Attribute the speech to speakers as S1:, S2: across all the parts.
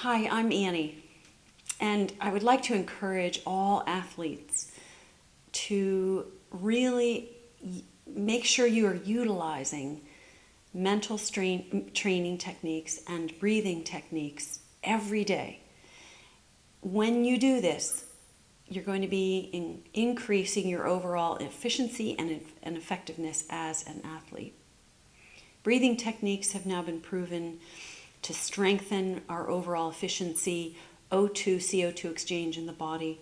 S1: Hi, I'm Annie, and I would like to encourage all athletes to really make sure you are utilizing mental training techniques and breathing techniques every day. When you do this, you're going to be increasing your overall efficiency and effectiveness as an athlete. Breathing techniques have now been proven to strengthen our overall efficiency, O2, CO2 exchange in the body,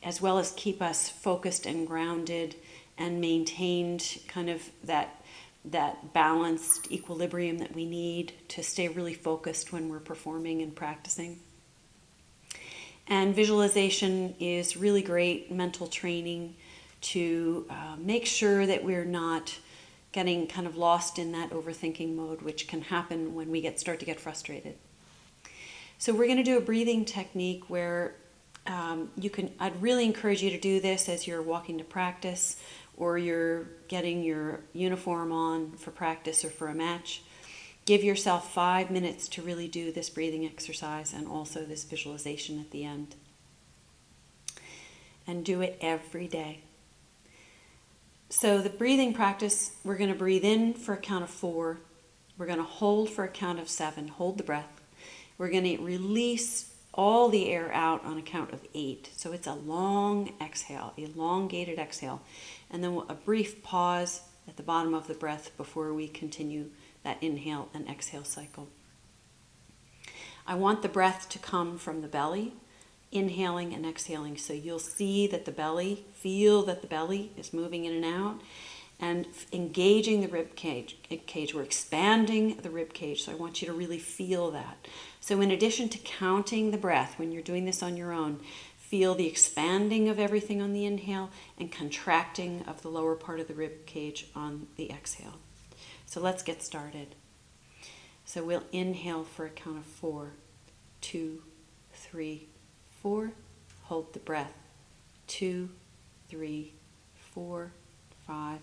S1: as well as keep us focused and grounded and maintained kind of that balanced equilibrium that we need to stay really focused when we're performing and practicing. And visualization is really great mental training to make sure that we're not getting kind of lost in that overthinking mode, which can happen when we start to get frustrated. So we're going to do a breathing technique where I'd really encourage you to do this as you're walking to practice or you're getting your uniform on for practice or for a match. Give yourself 5 minutes to really do this breathing exercise and also this visualization at the end. And do it every day. So the breathing practice, we're going to breathe in for a count of 4. We're going to hold for a count of 7. Hold the breath. We're going to release all the air out on a count of 8. So it's a long exhale, elongated exhale. And then a brief pause at the bottom of the breath before we continue that inhale and exhale cycle. I want the breath to come from the belly, inhaling and exhaling. So you'll feel that the belly is moving in and out and engaging the rib cage. We're expanding the rib cage. So I want you to really feel that. So in addition to counting the breath, when you're doing this on your own, feel the expanding of everything on the inhale and contracting of the lower part of the rib cage on the exhale. So let's get started. So we'll inhale for a count of 4, 2, 3, 4. Hold the breath. 2, 3, 4, 5,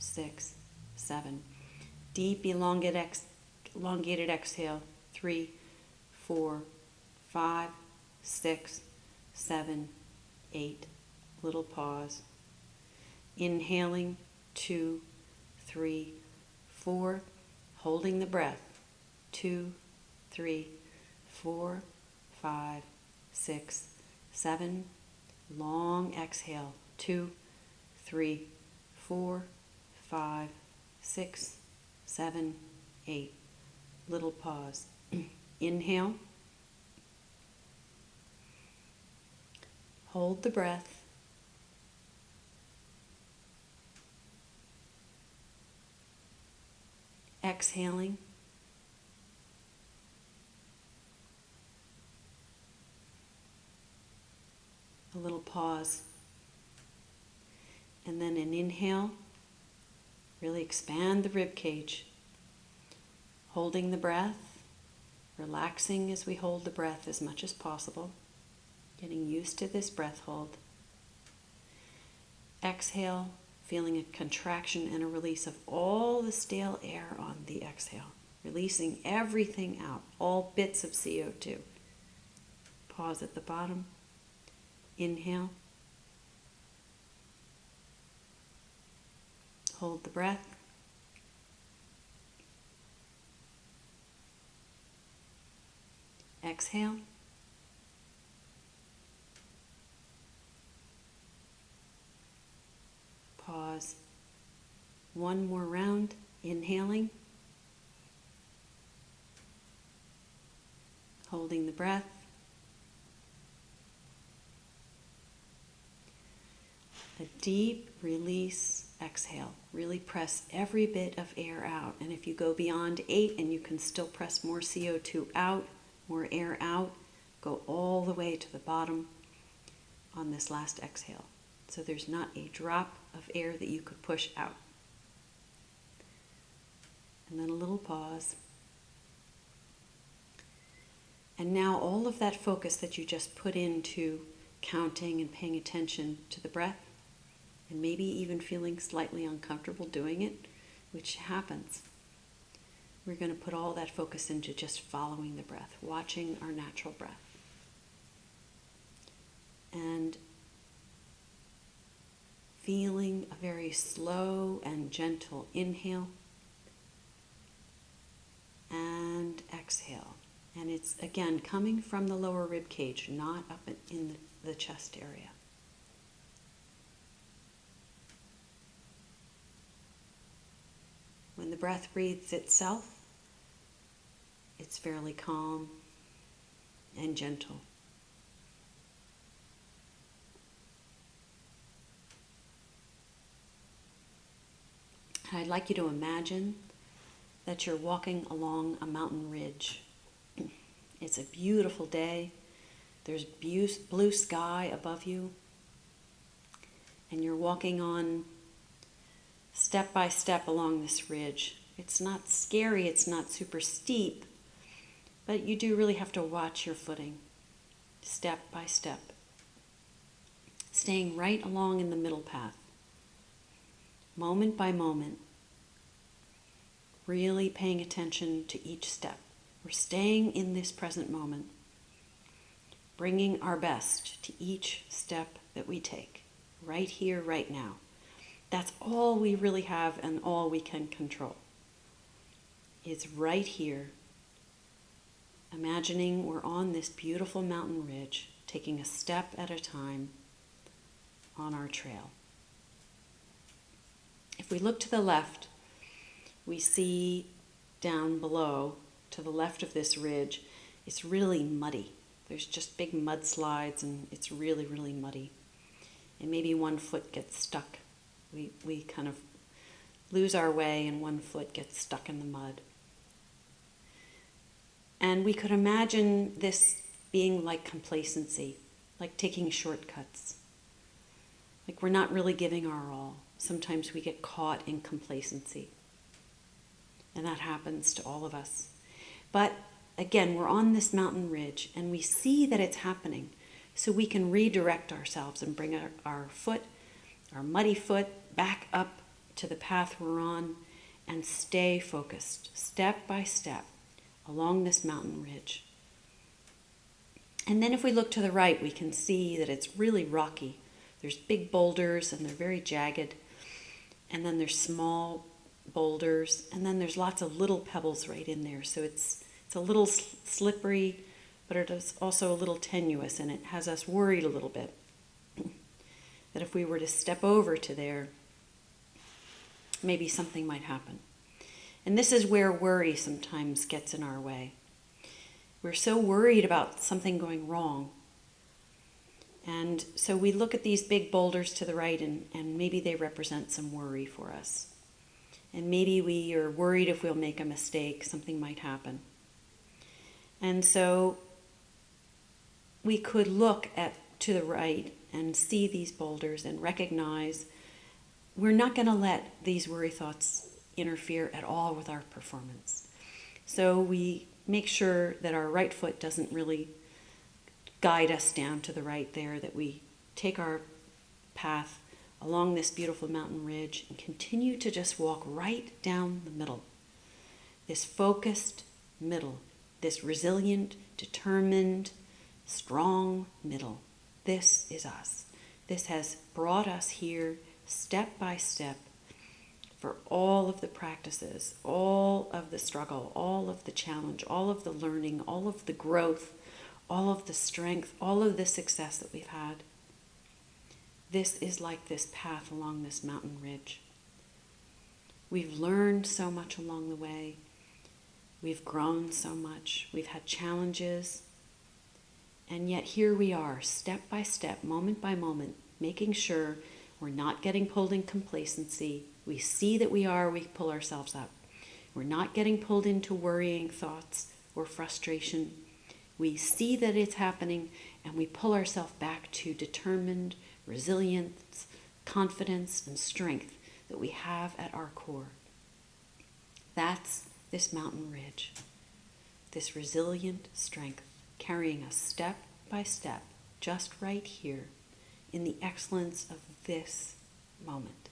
S1: 6, 7. Deep elongated exhale. 3, 4, 5, 6, 7, 8. Little pause. Inhaling. 2, 3, 4. Holding the breath. 2, 3, 4, 5, 6, 7. Long exhale. 2, 3, 4, 5, 6, 7, 8. Little pause. Inhale. Hold the breath. Exhaling. A little pause. And then an inhale. Really expand the rib cage. Holding the breath. Relaxing as we hold the breath as much as possible. Getting used to this breath hold. Exhale. Feeling a contraction and a release of all the stale air on the exhale. Releasing everything out, all bits of CO2. Pause at the bottom. Inhale. Hold the breath. Exhale. Pause. One more round. Inhaling. Holding the breath. A deep release exhale. Really press every bit of air out. And if you go beyond 8 and you can still press more CO2 out, more air out, go all the way to the bottom on this last exhale. So there's not a drop of air that you could push out. And then a little pause. And now all of that focus that you just put into counting and paying attention to the breath, and maybe even feeling slightly uncomfortable doing it, which happens. we're going to put all that focus into just following the breath, watching our natural breath. And feeling a very slow and gentle inhale and exhale. And it's, again, coming from the lower rib cage, not up in the chest area. When the breath breathes itself, it's fairly calm and gentle. I'd like you to imagine that you're walking along a mountain ridge. It's a beautiful day. There's blue sky above you. And you're walking on step by step along this ridge. It's not scary, it's not super steep, but you do really have to watch your footing, step by step. Staying right along in the middle path, moment by moment, really paying attention to each step. We're staying in this present moment, bringing our best to each step that we take, right here, right now. That's all we really have and all we can control. It's right here, imagining we're on this beautiful mountain ridge, taking a step at a time on our trail. If we look to the left, we see down below, to the left of this ridge, it's really muddy. There's just big mudslides and it's really, really muddy. And maybe one foot gets stuck. We kind of lose our way and one foot gets stuck in the mud. And we could imagine this being like complacency, like taking shortcuts. Like we're not really giving our all. Sometimes we get caught in complacency. And that happens to all of us. But again, we're on this mountain ridge and we see that it's happening. So we can redirect ourselves and bring our foot, our muddy foot, back up to the path we're on and stay focused, step by step, along this mountain ridge. And then if we look to the right, we can see that it's really rocky. There's big boulders and they're very jagged. And then there's small boulders, and then there's lots of little pebbles right in there. So it's a little slippery, but it is also a little tenuous, and it has us worried a little bit that if we were to step over to there, maybe something might happen. And this is where worry sometimes gets in our way. We're so worried about something going wrong. And so we look at these big boulders to the right, and maybe they represent some worry for us. And maybe we are worried if we'll make a mistake, something might happen. And so we could look to the right and see these boulders and recognize we're not going to let these worry thoughts interfere at all with our performance. So we make sure that our right foot doesn't really guide us down to the right there, that we take our path along this beautiful mountain ridge and continue to just walk right down the middle. This focused middle, this resilient, determined, strong middle. This is us. This has brought us here step by step for all of the practices, all of the struggle, all of the challenge, all of the learning, all of the growth, all of the strength, all of the success that we've had. This is like this path along this mountain ridge. We've learned so much along the way. We've grown so much. We've had challenges. And yet here we are, step by step, moment by moment, making sure we're not getting pulled in complacency. We see that we are, we pull ourselves up. We're not getting pulled into worrying thoughts or frustration. We see that it's happening and we pull ourselves back to determined resilience, confidence, and strength that we have at our core. That's this mountain ridge, this resilient strength carrying us step by step, just right here in the excellence of this moment.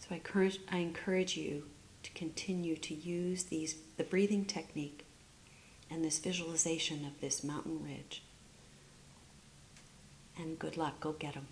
S1: So I encourage you to continue to use the breathing technique and this visualization of this mountain ridge. And good luck. Go get them.